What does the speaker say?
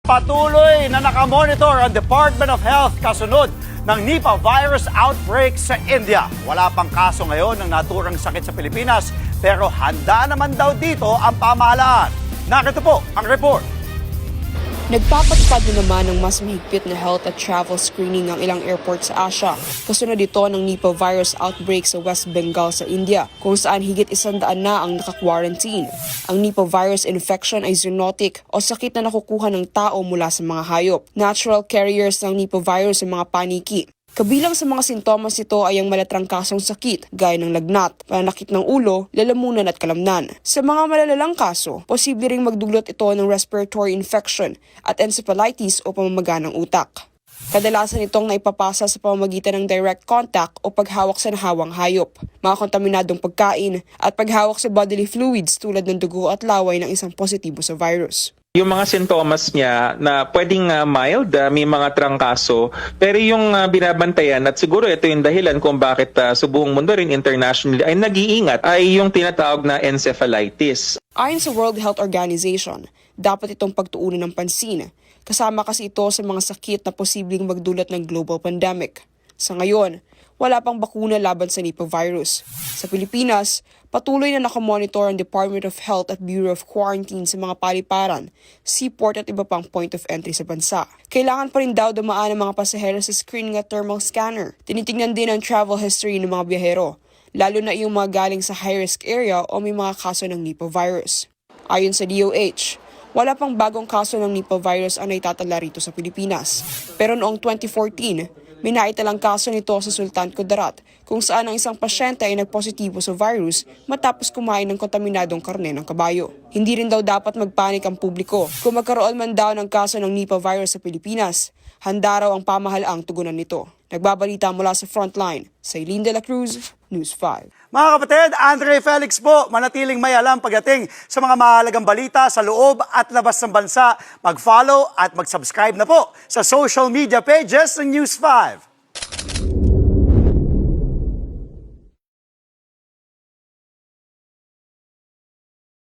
Patuloy na nakamonitor ang Department of Health kasunod ng Nipah virus outbreak sa India. Wala pang kaso ngayon ng naturang sakit sa Pilipinas, pero handa naman daw dito ang pamahalaan. Narito po ang report. Nagpapatupad na naman ng mas mahigpit na health at travel screening ang ilang airport sa Asia. Kasunod ito ng Nipah virus outbreak sa West Bengal sa India, kung saan higit 100 na ang naka-quarantine. Ang Nipah virus infection ay zoonotic o sakit na nakukuha ng tao mula sa mga hayop. Natural carriers ng Nipah virus ang mga paniki. Kabilang sa mga sintomas nito ay ang malatrang kasong sakit, gaya ng lagnat, pananakit ng ulo, lalamunan at kalamnan. Sa mga malalalang kaso, posible ring magdulot ito ng respiratory infection at encephalitis o pamamaga ng utak. Kadalasan itong naipapasa sa pamamagitan ng direct contact o paghawak sa nahawang hayop, mga kontaminadong pagkain at paghawak sa bodily fluids tulad ng dugo at laway ng isang positibo sa virus. Yung mga sintomas niya na pwedeng mild, may mga trangkaso, pero yung binabantayan at siguro ito yung dahilan kung bakit sa buong mundo rin internationally ay nag-iingat ay yung tinatawag na encephalitis. Ayon sa World Health Organization, dapat itong pagtuunan ng pansin. Kasama kasi ito sa mga sakit na posibleng magdulot ng global pandemic. Sa ngayon, wala pang bakuna laban sa Nipah virus. Sa Pilipinas, patuloy na nakamonitor ang Department of Health at Bureau of Quarantine sa mga paliparan, seaport at iba pang point of entry sa bansa. Kailangan pa rin daw dumaan ang mga pasahero sa screening at thermal scanner. Tinitingnan din ang travel history ng mga biyahero, lalo na yung mga galing sa high-risk area o may mga kaso ng Nipah virus. Ayon sa DOH, wala pang bagong kaso ng Nipah virus ang naitatala rito sa Pilipinas. Pero noong 2014, may naitalang kaso nito sa Sultan Kudarat kung saan ang isang pasyente ay nagpositibo sa virus matapos kumain ng kontaminadong karne ng kabayo. Hindi rin daw dapat magpanik ang publiko. Kung magkaroon man daw ng kaso ng Nipah virus sa Pilipinas, handa raw ang pamahalaang tugunan nito. Nagbabalita mula sa Frontline, sa Eileen de la Cruz, News 5. Mga kapatid, Andre Felix po, manatiling may alam pagdating sa mga mahalagang balita sa loob at labas ng bansa. Mag-follow at mag-subscribe na po sa social media pages ng News 5.